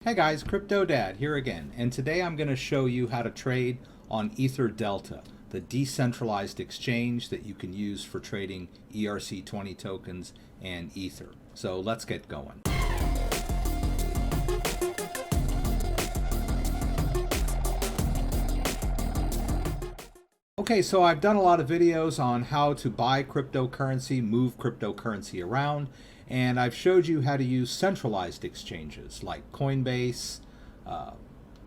Hey guys, CryptoDad here again, and today I'm going to show you how to trade on EtherDelta, the decentralized exchange that you can use for trading ERC20 tokens and Ether. So let's get going. Okay, so I've done a lot of videos on how to buy cryptocurrency, move cryptocurrency around, and I've showed you how to use centralized exchanges like Coinbase,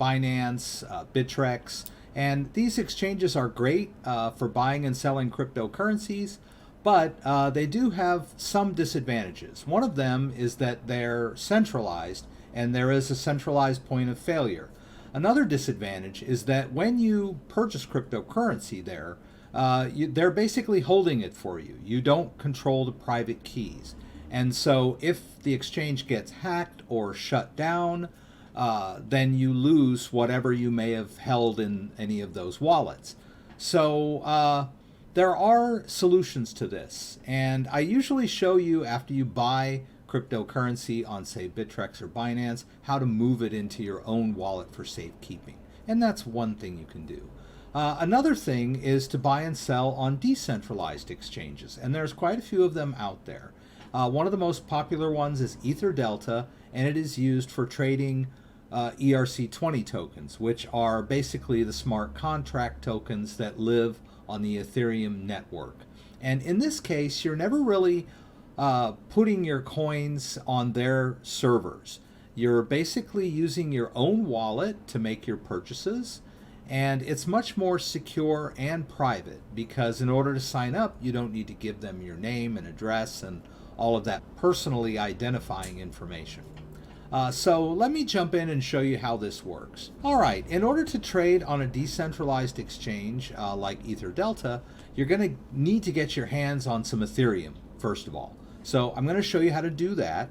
Binance, Bittrex, and these exchanges are great for buying and selling cryptocurrencies, but they do have some disadvantages. One of them is that they're centralized and there is a centralized point of failure. Another disadvantage is that when you purchase cryptocurrency there, they're basically holding it for you. You don't control the private keys. And so if the exchange gets hacked or shut down, then you lose whatever you may have held in any of those wallets. So there are solutions to this. And I usually show you after you buy cryptocurrency on, say, Bittrex or Binance, how to move it into your own wallet for safekeeping. And that's one thing you can do. Another thing is to buy and sell on decentralized exchanges, and there's quite a few of them out there. One of the most popular ones is EtherDelta, and it is used for trading ERC20 tokens, which are basically the smart contract tokens that live on the Ethereum network. And in this case, you're never really putting your coins on their servers. You're basically using your own wallet to make your purchases, and it's much more secure and private because in order to sign up, you don't need to give them your name and address and all of that personally identifying information. So let me jump in and show you how this works. All right, in order to trade on a decentralized exchange like EtherDelta, you're going to need to get your hands on some Ethereum, first of all. So I'm going to show you how to do that.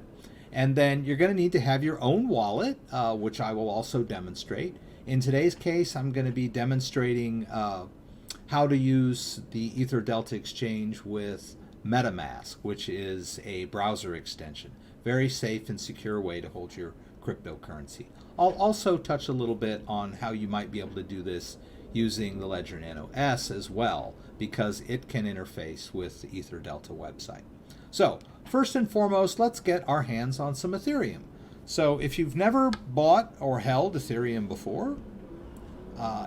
And then you're going to need to have your own wallet, which I will also demonstrate. In today's case, I'm going to be demonstrating how to use the EtherDelta exchange with MetaMask, which is a browser extension. Very safe and secure way to hold your cryptocurrency. I'll also touch a little bit on how you might be able to do this using the Ledger Nano S as well, because it can interface with the EtherDelta website. So first and foremost, let's get our hands on some Ethereum. So if you've never bought or held Ethereum before,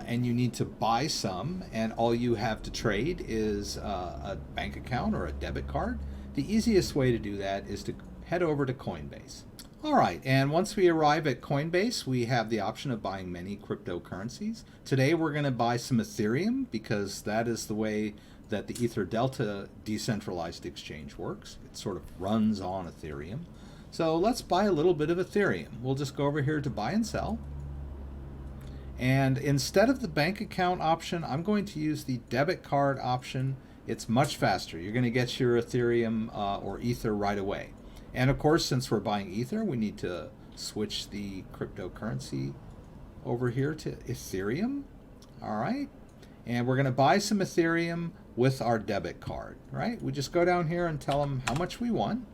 and you need to buy some, and all you have to trade is a bank account or a debit card, the easiest way to do that is to head over to Coinbase. All right, and once we arrive at Coinbase, we have the option of buying many cryptocurrencies. Today we're going to buy some Ethereum because that is the way that the EtherDelta decentralized exchange works. It sort of runs on Ethereum. So let's buy a little bit of Ethereum. We'll just go over here to buy and sell. And instead of the bank account option, I'm going to use the debit card option. It's much faster. You're going to get your Ethereum or Ether right away. And of course, since we're buying Ether, we need to switch the cryptocurrency over here to Ethereum. All right. And we're going to buy some Ethereum with our debit card, right? We just go down here and tell them how much we want,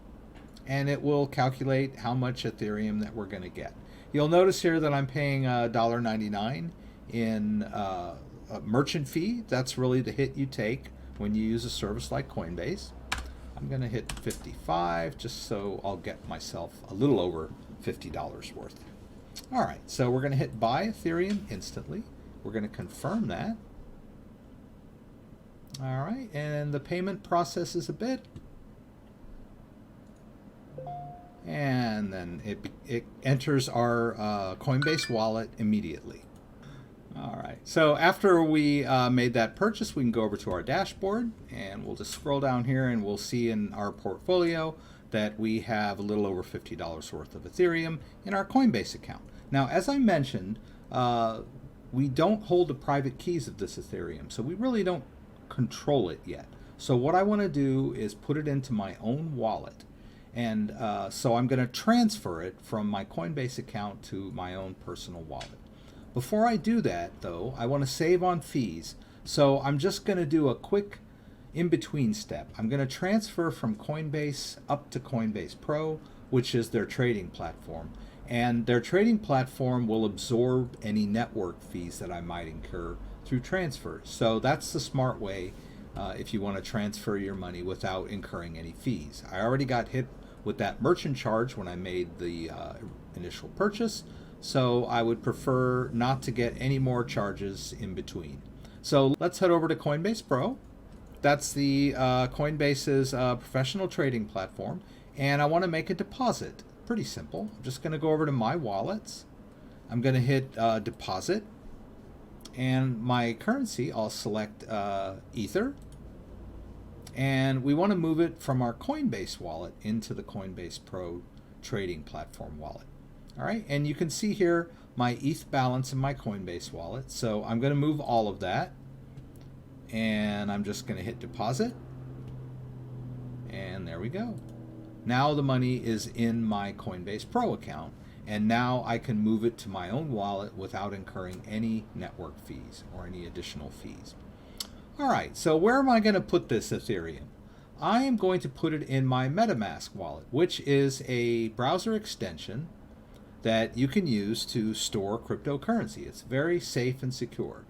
and it will calculate how much Ethereum that we're going to get. You'll notice here that I'm paying $1.99 in a merchant fee. That's really the hit you take when you use a service like Coinbase. I'm going to hit 55 just so I'll get myself a little over $50 worth. All right, so we're going to hit buy Ethereum instantly. We're going to confirm that. All right, and the payment processes a bit. And then it enters our Coinbase wallet immediately. All right, so after we made that purchase, we can go over to our dashboard, and we'll just scroll down here, and we'll see in our portfolio that we have a little over $50 worth of Ethereum in our Coinbase account. Now, as I mentioned, we don't hold the private keys of this Ethereum, so we really don't control it yet. So what I want to do is put it into my own wallet. And so I'm going to transfer it from my Coinbase account to my own personal wallet. Before I do that, though, I want to save on fees. So I'm just going to do a quick in-between step. I'm going to transfer from Coinbase up to Coinbase Pro, which is their trading platform. and their trading platform will absorb any network fees that I might incur through transfers. So that's the smart way if you want to transfer your money without incurring any fees. I already got hit with that merchant charge when I made the initial purchase, so I would prefer not to get any more charges in between. So let's head over to Coinbase Pro. That's the Coinbase's professional trading platform, and I want to make a deposit. Pretty simple. I'm just going to go over to my wallets. I'm going to hit deposit, and my currency, I'll select Ether, and we want to move it from our Coinbase wallet into the Coinbase Pro trading platform wallet. All right, and you can see here my ETH balance in my Coinbase wallet. So I'm going to move all of that, and I'm just going to hit deposit, and there we go. Now the money is in my Coinbase Pro account, and now I can move it to my own wallet without incurring any network fees or any additional fees. All right, so where am I going to put this Ethereum? I am going to put it in my MetaMask wallet, which is a browser extension that you can use to store cryptocurrency. It's very safe and secure.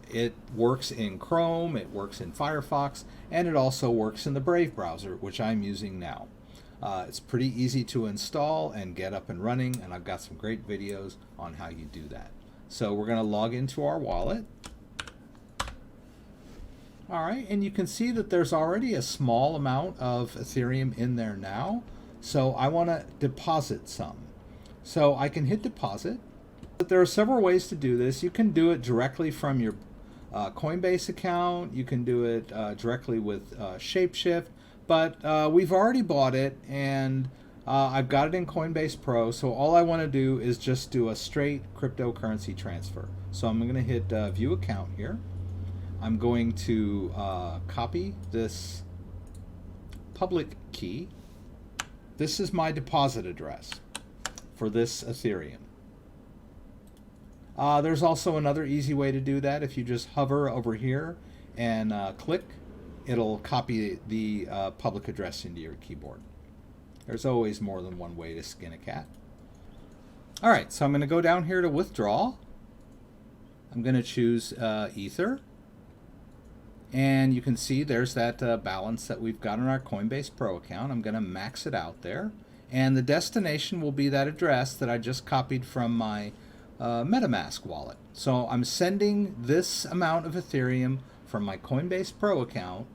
It works in Chrome, it works in Firefox, and it also works in the Brave browser, which I'm using now. It's pretty easy to install and get up and running, and I've got some great videos on how you do that. So we're going to log into our wallet. All right, and you can see that there's already a small amount of Ethereum in there now. So I want to deposit some. So I can hit deposit. But there are several ways to do this. You can do it directly from your Coinbase account. You can do it directly with Shapeshift. But we've already bought it, and I've got it in Coinbase Pro. So all I want to do is just do a straight cryptocurrency transfer. So I'm going to hit View Account here. I'm going to copy this public key. This is my deposit address for this Ethereum. There's also another easy way to do that. If you just hover over here and click, it'll copy the public address into your keyboard. There's always more than one way to skin a cat. All right, so I'm going to go down here to withdraw. I'm going to choose Ether. And you can see there's that balance that we've got in our Coinbase Pro account. I'm going to max it out there. And the destination will be that address that I just copied from my MetaMask wallet. So I'm sending this amount of Ethereum from my Coinbase Pro account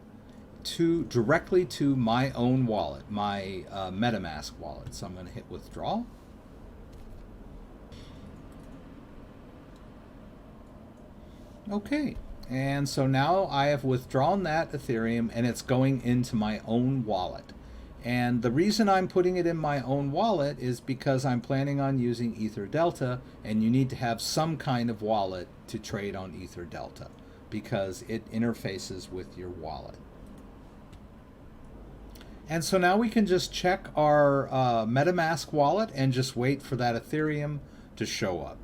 directly to my own wallet, my MetaMask wallet. So I'm going to hit withdraw. Okay. And so now I have withdrawn that Ethereum, and it's going into my own wallet. And the reason I'm putting it in my own wallet is because I'm planning on using EtherDelta, and you need to have some kind of wallet to trade on EtherDelta because it interfaces with your wallet. And so now we can just check our MetaMask wallet and just wait for that Ethereum to show up.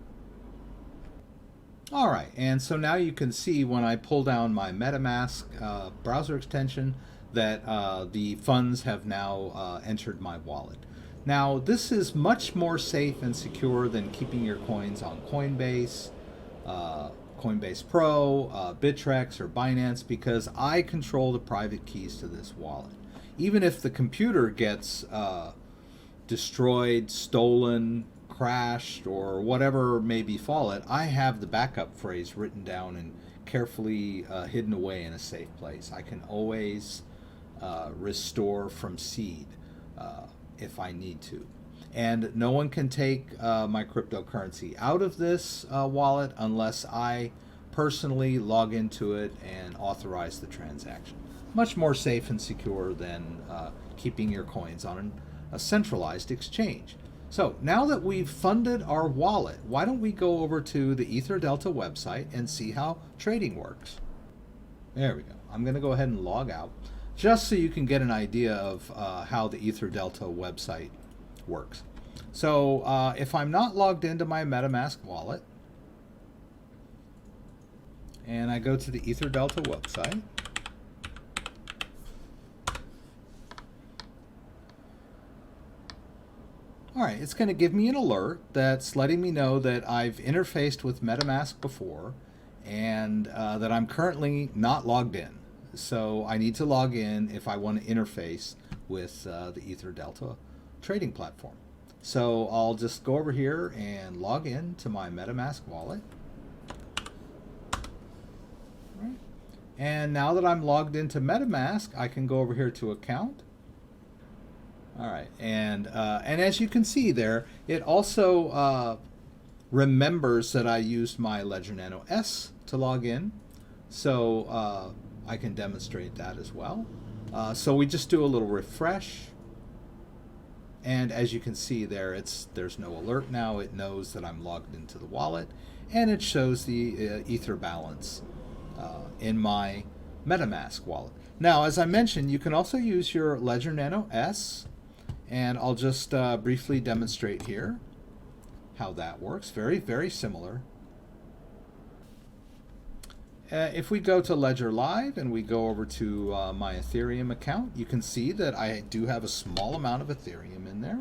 All right, and so now you can see when I pull down my MetaMask browser extension that the funds have now entered my wallet. Now, this is much more safe and secure than keeping your coins on Coinbase, Coinbase Pro, Bittrex, or Binance, because I control the private keys to this wallet. Even if the computer gets destroyed, stolen, crashed, or whatever may befall it, I have the backup phrase written down and carefully hidden away in a safe place. I can always restore from seed if I need to. And no one can take my cryptocurrency out of this wallet unless I personally log into it and authorize the transaction. Much more safe and secure than keeping your coins on a centralized exchange. So now that we've funded our wallet, why don't we go over to the EtherDelta website and see how trading works? There we go. I'm going to go ahead and log out just so you can get an idea of how the EtherDelta website works. So if I'm not logged into my MetaMask wallet and I go to the EtherDelta website, All right, it's going to give me an alert that's letting me know that I've interfaced with MetaMask before and that I'm currently not logged in. So I need to log in if I want to interface with the EtherDelta trading platform. So I'll just go over here and log in to my MetaMask wallet. All right. And now that I'm logged into MetaMask, I can go over here to account. All right, and as you can see there, it also remembers that I used my Ledger Nano S to log in, so I can demonstrate that as well. So we just do a little refresh, and as you can see there, there's no alert now. It knows that I'm logged into the wallet, and it shows the Ether balance in my MetaMask wallet. Now, as I mentioned, you can also use your Ledger Nano S. And I'll just briefly demonstrate here how that works. Very, very similar. If we go to Ledger Live and we go over to my Ethereum account, you can see that I do have a small amount of Ethereum in there.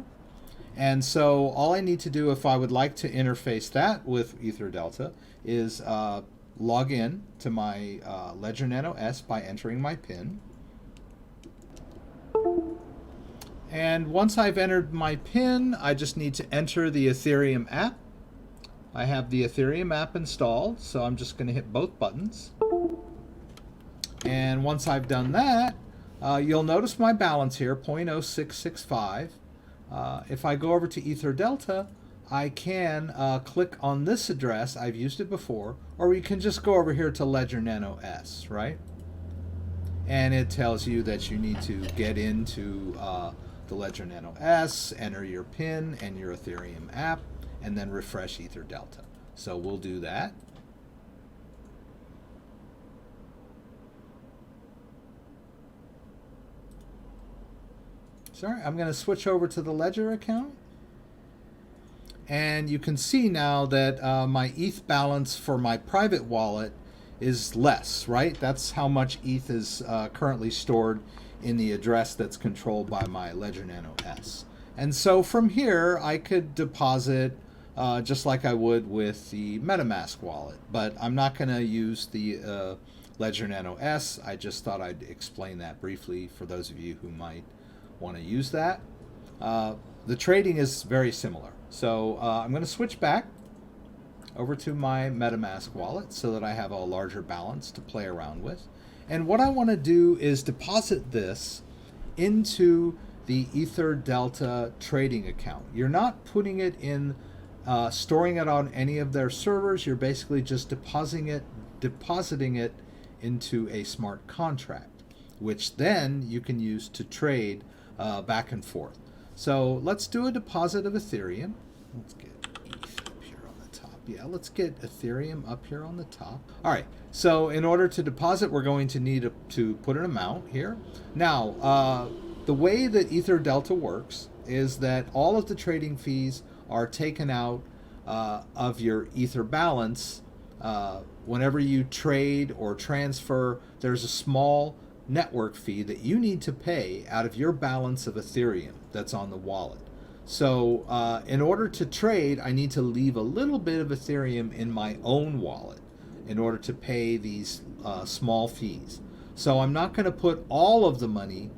And so all I need to do if I would like to interface that with EtherDelta is log in to my Ledger Nano S by entering my PIN. And once I've entered my PIN, I just need to enter the Ethereum app. I have the Ethereum app installed, so I'm just going to hit both buttons. And once I've done that, you'll notice my balance here, 0.0665. If I go over to EtherDelta, I can click on this address. I've used it before. Or you can just go over here to Ledger Nano S, right? And it tells you that you need to get into the Ledger Nano S, enter your PIN and your Ethereum app, and then refresh EtherDelta. So we'll do that. Sorry, I'm going to switch over to the Ledger account. And you can see now that my ETH balance for my private wallet is less, right? That's how much ETH is currently stored in the address that's controlled by my Ledger Nano S. And so from here, I could deposit just like I would with the MetaMask wallet. But I'm not going to use the Ledger Nano S. I just thought I'd explain that briefly for those of you who might want to use that. The trading is very similar. So I'm going to switch back over to my MetaMask wallet so that I have a larger balance to play around with. And what I want to do is deposit this into the EtherDelta trading account. You're not putting it in, storing it on any of their servers. You're basically just depositing it into a smart contract, which then you can use to trade back and forth. So let's do a deposit of Ethereum. Let's get ETH up here on the top. Yeah, let's get Ethereum up here on the top. All right, so in order to deposit, we're going to need to put an amount here. Now, the way that EtherDelta works is that all of the trading fees are taken out of your Ether balance. Whenever you trade or transfer, there's a small network fee that you need to pay out of your balance of Ethereum that's on the wallet. So in order to trade, I need to leave a little bit of Ethereum in my own wallet in order to pay these small fees. So I'm not going to put all of the money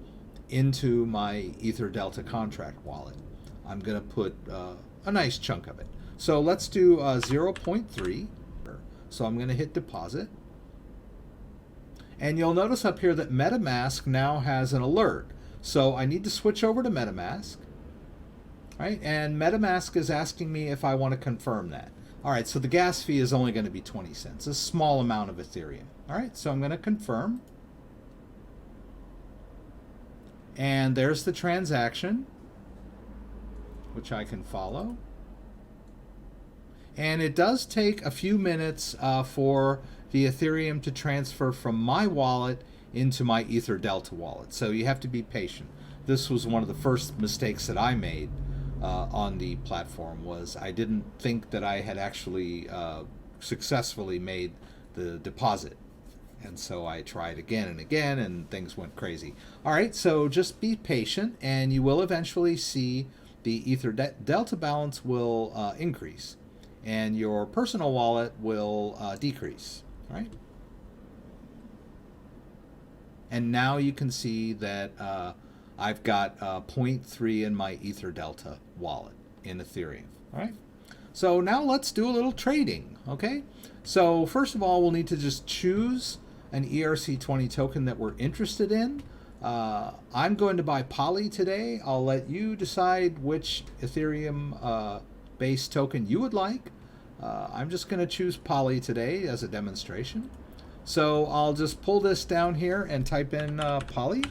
into my EtherDelta contract wallet. I'm going to put a nice chunk of it. So let's do 0.3. So I'm going to hit deposit. And you'll notice up here that MetaMask now has an alert. So I need to switch over to MetaMask. Right? And MetaMask is asking me if I want to confirm that. All right, so the gas fee is only going to be 20 cents, a small amount of Ethereum. All right, so I'm going to confirm. And there's the transaction, which I can follow. And it does take a few minutes for the Ethereum to transfer from my wallet into my EtherDelta wallet. So you have to be patient. This was one of the first mistakes that I made on the platform, was I didn't think that I had actually successfully made the deposit. And so I tried again and again, and things went crazy. All right, so just be patient, and you will eventually see the EtherDelta balance will increase, and your personal wallet will decrease. Right? And now you can see that I've got 0.3 in my EtherDelta wallet in Ethereum. All right. So now let's do a little trading. Okay. So first of all, we'll need to just choose an ERC20 token that we're interested in. I'm going to buy Poly today. I'll let you decide which Ethereum based token you would like. I'm just going to choose Poly today as a demonstration. So I'll just pull this down here and type in Poly,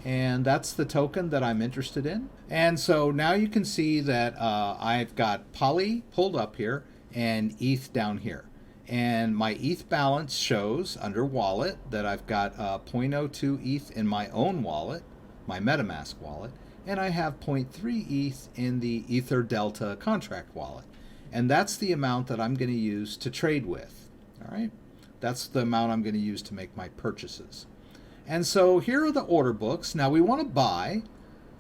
and that's the token that I'm interested in. And so now you can see that I've got Poly pulled up here and ETH down here. And my ETH balance shows under wallet that I've got 0.02 ETH in my own wallet, my MetaMask wallet, and I have 0.3 ETH in the EtherDelta contract wallet. And that's the amount that I'm going to use to trade with. All right? That's the amount I'm going to use to make my purchases. And so here are the order books. Now we want to buy.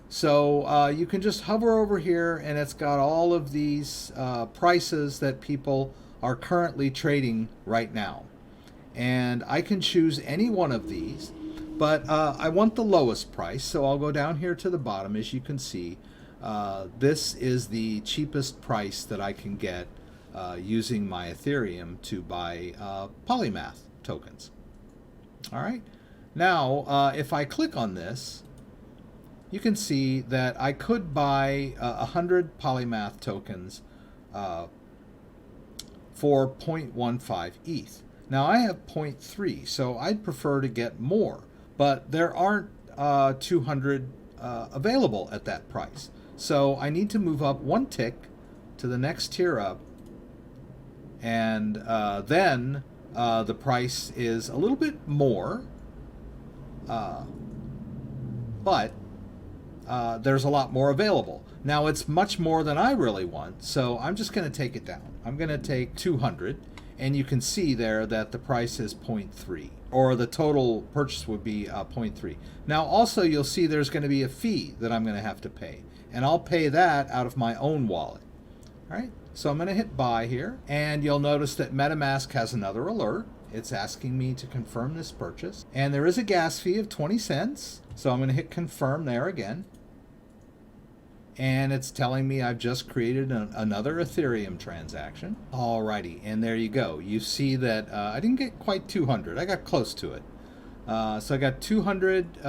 So you can just hover over here, and it's got all of these prices that people are currently trading right now. And I can choose any one of these, but I want the lowest price. So I'll go down here to the bottom. As you can see, this is the cheapest price that I can get using my Ethereum to buy Polymath tokens. All right. Now, if I click on this, you can see that I could buy 100 Polymath tokens for 0.15 ETH. Now I have 0.3, so I'd prefer to get more, but there aren't 200 available at that price. So I need to move up one tick to the next tier up, and then the price is a little bit more, but there's a lot more available. Now it's much more than I really want, so I'm just going to take it down. I'm going to take 200, and you can see there that the price is 0.3, or the total purchase would be 0.3. Now also you'll see there's going to be a fee that I'm going to have to pay, and I'll pay that out of my own wallet. All right, so I'm going to hit buy here, and you'll notice that MetaMask has another alert. It's asking me to confirm this purchase, and there is a gas fee of 20 cents, so I'm going to hit confirm there again. And it's telling me I've just created another Ethereum transaction. Alrighty, and there you go. You see that I didn't get quite 200. I got close to it. So I got 200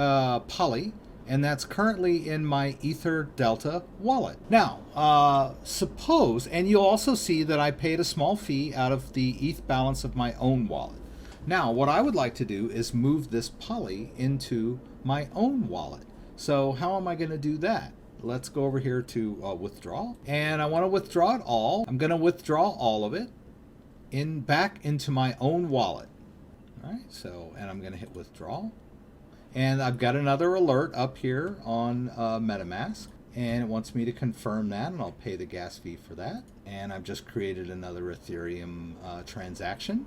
Poly, and that's currently in my EtherDelta wallet. Now, suppose, and you'll also see that I paid a small fee out of the ETH balance of my own wallet. Now, what I would like to do is move this Poly into my own wallet. So how am I going to do that? Let's go over here to withdraw, and I want to withdraw it all. I'm going to withdraw all of it back into my own wallet. All right, so, and I'm going to hit withdraw, and I've got another alert up here on MetaMask, and it wants me to confirm that, and I'll pay the gas fee for that. And I've just created another Ethereum transaction.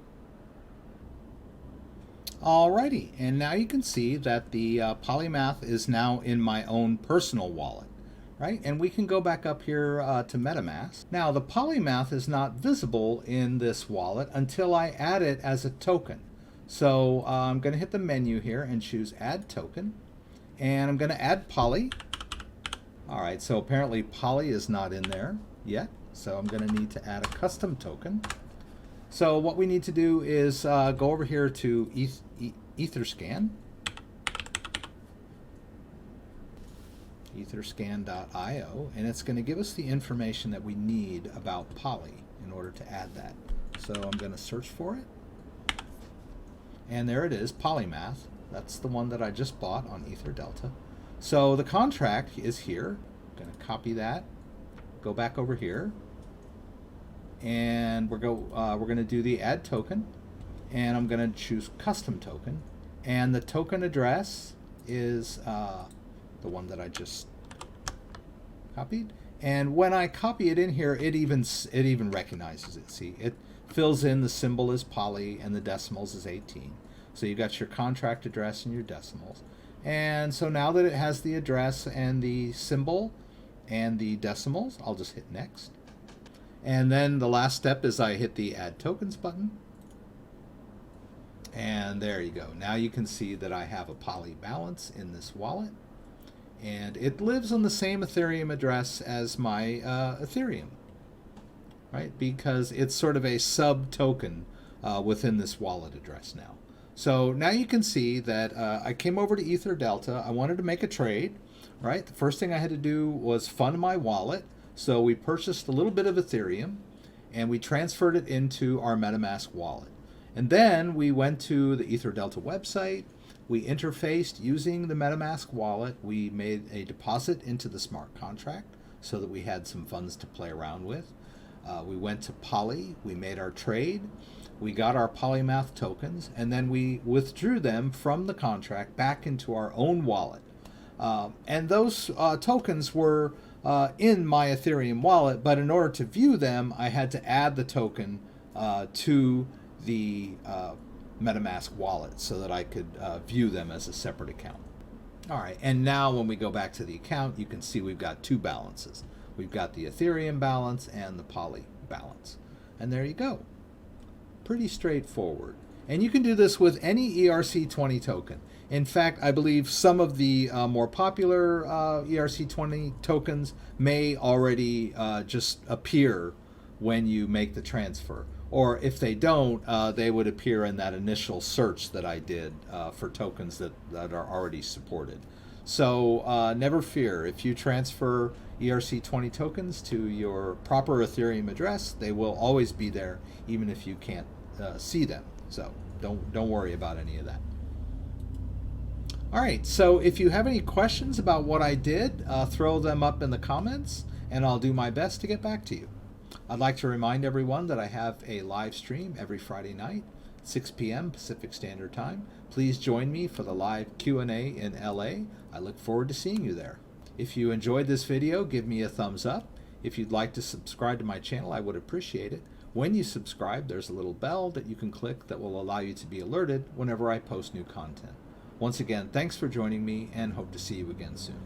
Alrighty, and now you can see that the Polymath is now in my own personal wallet. Right, and we can go back up here to MetaMask. Now the Polymath is not visible in this wallet until I add it as a token. So I'm going to hit the menu here and choose Add Token, and I'm going to add Poly. All right, so apparently Poly is not in there yet, so I'm going to need to add a custom token. So what we need to do is go over here to Etherscan. Etherscan.io, and it's going to give us the information that we need about Poly in order to add that. So I'm going to search for it, and there it is, Polymath. That's the one that I just bought on EtherDelta. So the contract is here. I'm going to copy that, go back over here, and we're going to do the add token, and I'm going to choose custom token, and the token address is the one that I just copied, and when I copy it in here, it even recognizes it. See, it fills in the symbol as Poly and the decimals is 18. So you got your contract address and your decimals, and so now that it has the address and the symbol, and the decimals. I'll just hit next. And then the last step is I hit the add tokens button. And there you go. Now you can see that I have a poly balance in this wallet. And it lives on the same Ethereum address as my Ethereum, right? Because it's sort of a sub token within this wallet address now. So now you can see that I came over to EtherDelta. I wanted to make a trade, right? The first thing I had to do was fund my wallet. So we purchased a little bit of Ethereum and we transferred it into our MetaMask wallet. And then we went to the EtherDelta website. We interfaced using the MetaMask wallet. We made a deposit into the smart contract so that we had some funds to play around with. We went to Poly. We made our trade. We got our Polymath tokens, and then we withdrew them from the contract back into our own wallet. And those tokens were in my Ethereum wallet, but in order to view them, I had to add the token to the MetaMask wallet so that I could view them as a separate account. All right, and now when we go back to the account, you can see we've got two balances. We've got the Ethereum balance and the Poly balance. And there you go. Pretty straightforward. And you can do this with any ERC20 token. In fact, I believe some of the more popular ERC20 tokens may already just appear when you make the transfer. Or if they don't, they would appear in that initial search that I did for tokens that are already supported. So never fear. If you transfer ERC20 tokens to your proper Ethereum address, they will always be there, even if you can't see them. So don't worry about any of that. All right, so if you have any questions about what I did, throw them up in the comments, and I'll do my best to get back to you. I'd like to remind everyone that I have a live stream every Friday night, 6 p.m. Pacific Standard Time. Please join me for the live Q&A in LA. I look forward to seeing you there. If you enjoyed this video, give me a thumbs up. If you'd like to subscribe to my channel, I would appreciate it. When you subscribe, there's a little bell that you can click that will allow you to be alerted whenever I post new content. Once again, thanks for joining me, and hope to see you again soon.